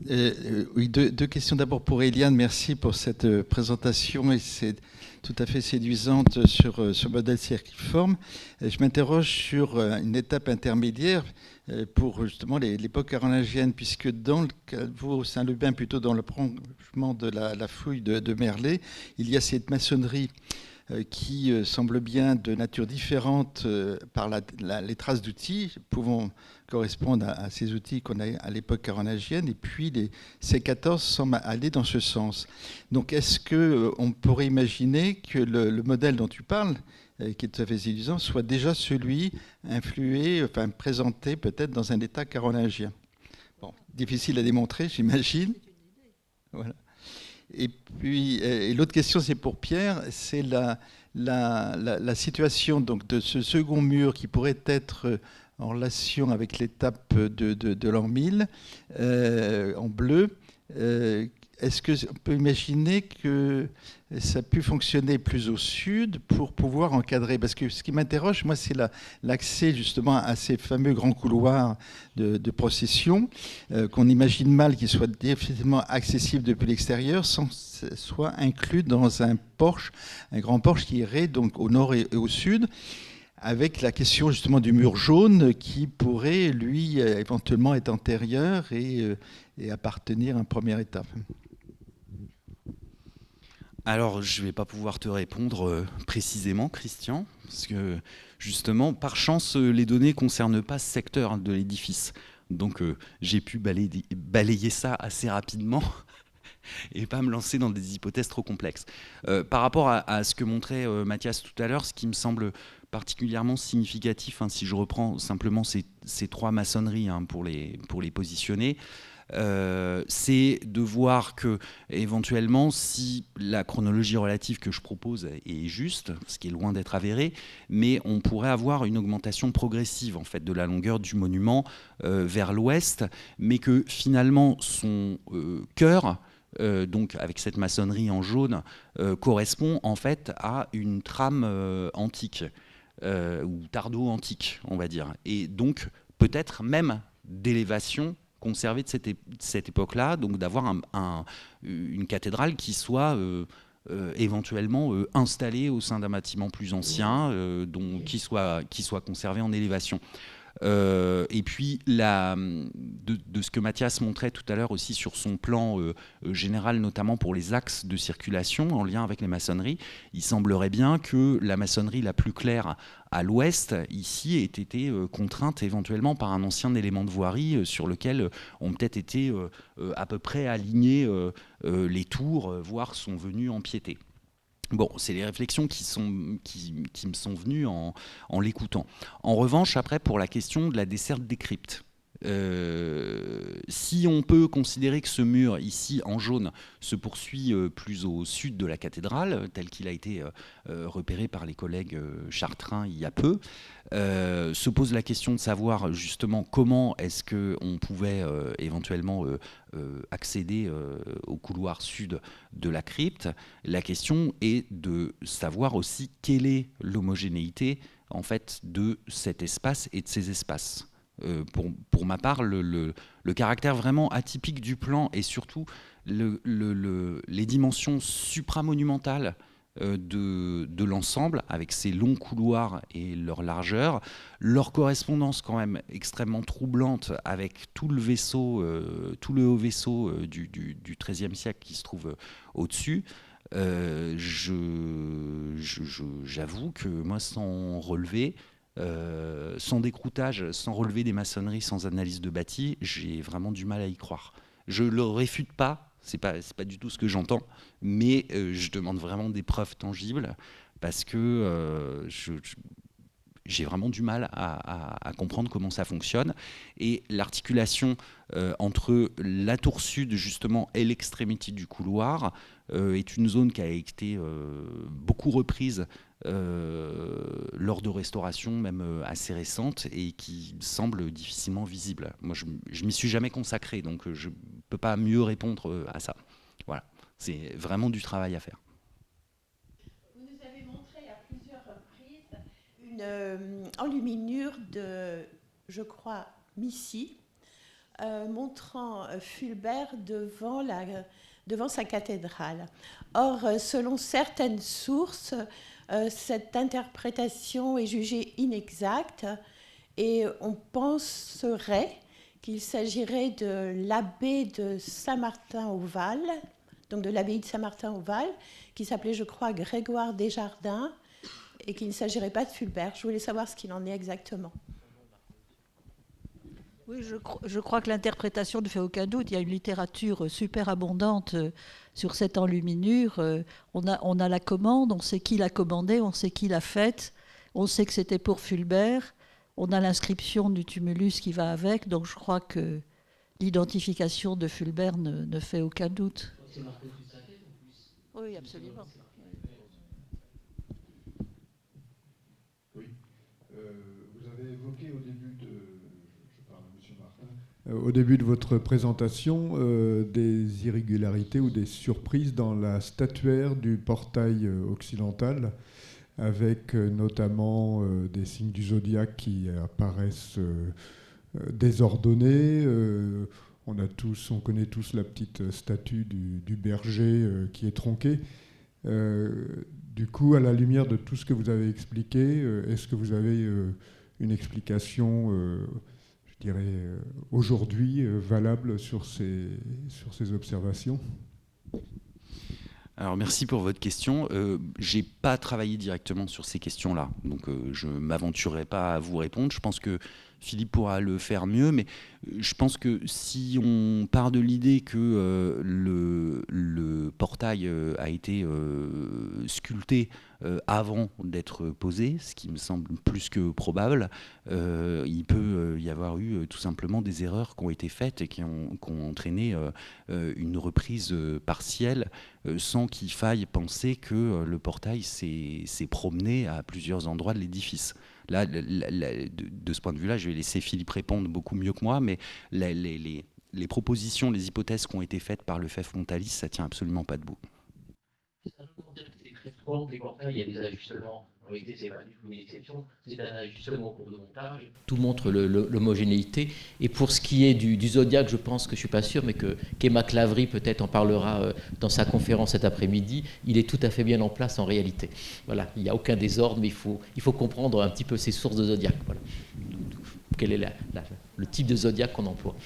Oui, deux questions d'abord pour Eliane. Merci pour cette présentation et c'est tout à fait séduisante sur ce modèle circuiforme. Je m'interroge sur une étape intermédiaire pour justement l'époque carolingienne, puisque dans le caveau Saint-Lubin, plutôt dans le prolongement de la fouille de Merlet, il y a cette maçonnerie qui semble bien de nature différente par les traces d'outils pouvant correspondre à ces outils qu'on a à l'époque carolingienne, et puis les C14 semblent aller dans ce sens. Donc est-ce qu'on pourrait imaginer que le modèle dont tu parles, qui est tout à fait séduisant, soit déjà celui influé, enfin présenté peut-être dans un état carolingien? Bon, difficile à démontrer, j'imagine. Voilà. Et puis, et l'autre question, c'est pour Pierre, c'est la situation donc, de ce second mur qui pourrait être en relation avec l'étape de l'an 1000 en bleu. Est-ce qu'on peut imaginer que ça a pu fonctionner plus au sud pour pouvoir encadrer? Parce que ce qui m'interroge, moi, c'est l'accès justement à ces fameux grands couloirs de procession qu'on imagine mal qu'ils soient définitivement accessibles depuis l'extérieur sans que ce soit inclus dans un porche, un grand porche qui irait donc au nord et au sud, avec la question justement du mur jaune qui pourrait, lui, éventuellement être antérieur et appartenir à une première étape. Alors, je ne vais pas pouvoir te répondre précisément, Christian, parce que justement, par chance, les données ne concernent pas ce secteur de l'édifice. Donc, j'ai pu balayer ça assez rapidement et pas me lancer dans des hypothèses trop complexes. Par rapport à ce que montrait Mathias tout à l'heure, ce qui me semble particulièrement significatif, hein, si je reprends simplement ces trois maçonneries hein, pour les positionner, c'est de voir que éventuellement, si la chronologie relative que je propose est juste, ce qui est loin d'être avéré, mais on pourrait avoir une augmentation progressive en fait de la longueur du monument vers l'ouest, mais que finalement son cœur donc avec cette maçonnerie en jaune, correspond en fait à une trame antique, ou tardo-antique, on va dire. Et donc, peut-être même d'élévation conservée de cette époque-là, donc d'avoir une cathédrale qui soit éventuellement installée au sein d'un bâtiment plus ancien, qui soit conservé en élévation. Et puis, de ce que Mathias montrait tout à l'heure aussi sur son plan général, notamment pour les axes de circulation en lien avec les maçonneries, il semblerait bien que la maçonnerie la plus claire à l'ouest, ici, ait été contrainte éventuellement par un ancien élément de voirie sur lequel ont peut-être été à peu près alignés les tours, voire sont venus empiéter. Bon, c'est les réflexions qui me sont venues en l'écoutant. En revanche, après, pour la question de la desserte des cryptes, si on peut considérer que ce mur ici en jaune se poursuit plus au sud de la cathédrale, tel qu'il a été repéré par les collègues chartrains il y a peu, se pose la question de savoir justement comment est-ce qu'on pouvait éventuellement accéder au couloir sud de la crypte. La question est de savoir aussi quelle est l'homogénéité en fait de cet espace et de ces espaces. Pour ma part, le caractère vraiment atypique du plan et surtout les dimensions supramonumentales de l'ensemble, avec ses longs couloirs et leur largeur, leur correspondance quand même extrêmement troublante avec tout le vaisseau, tout le haut vaisseau du XIIIe siècle qui se trouve au-dessus. J'avoue que moi, sans relever, sans décroutage, sans relevé des maçonneries, sans analyse de bâti, j'ai vraiment du mal à y croire. Je le réfute pas, c'est pas du tout ce que j'entends, mais je demande vraiment des preuves tangibles parce que j'ai vraiment du mal à comprendre comment ça fonctionne. Et l'articulation entre la tour sud, justement, et l'extrémité du couloir est une zone qui a été beaucoup reprise lors de restaurations, même assez récentes, et qui semble difficilement visible. Moi, je m'y suis jamais consacré, donc je ne peux pas mieux répondre à ça. Voilà, c'est vraiment du travail à faire. Vous nous avez montré à plusieurs reprises une enluminure de, je crois, Missy, montrant Fulbert devant sa cathédrale. Or, selon certaines sources, cette interprétation est jugée inexacte et on penserait qu'il s'agirait de l'abbé de Saint-Martin-au-Val, donc de l'abbaye de Saint-Martin-au-Val, qui s'appelait, je crois, Grégoire Desjardins, et qu'il ne s'agirait pas de Fulbert. Je voulais savoir ce qu'il en est exactement. Oui, je crois que l'interprétation ne fait aucun doute. Il y a une littérature super abondante sur cette enluminure. On a la commande, on sait qui l'a commandée, on sait qui l'a faite, on sait que c'était pour Fulbert. On a l'inscription du tumulus qui va avec, donc je crois que l'identification de Fulbert ne fait aucun doute. C'est marqué sur sa tête en plus. Oui, absolument. Oui. Vous avez évoqué au début de... Je parle à M. Martin. Au début de votre présentation, des irrégularités ou des surprises dans la statuaire du portail occidental, avec notamment des signes du zodiaque qui apparaissent désordonnés. On connaît tous la petite statue du berger qui est tronquée. Du coup, à la lumière de tout ce que vous avez expliqué, est-ce que vous avez une explication, je dirais, aujourd'hui valable sur ces observations ? Alors merci pour votre question. J'ai pas travaillé directement sur ces questions-là, donc je m'aventurerai pas à vous répondre. Je pense que Philippe pourra le faire mieux, mais je pense que si on part de l'idée que le portail a été sculpté avant d'être posé, ce qui me semble plus que probable, il peut y avoir eu tout simplement des erreurs qui ont été faites et qui ont entraîné une reprise partielle sans qu'il faille penser que le portail s'est promené à plusieurs endroits de l'édifice. Là, de ce point de vue-là, je vais laisser Philippe répondre beaucoup mieux que moi, mais les propositions, les hypothèses qui ont été faites par le FEF Montalis, ça ne tient absolument pas debout. C'est très souvent que les portails, il y a des ajustements. En réalité, ce n'est pas du tout une exception, c'est un ajustement au cours de montage. Tout montre l'homogénéité. Et pour ce qui est du zodiaque, je pense que je ne suis pas sûr, mais qu'Emma Claverie peut-être en parlera dans sa conférence cet après-midi. Il est tout à fait bien en place en réalité. Voilà, il n'y a aucun désordre, mais il faut comprendre un petit peu ces sources de zodiaque. Voilà. Quel est le type de zodiaque qu'on emploie.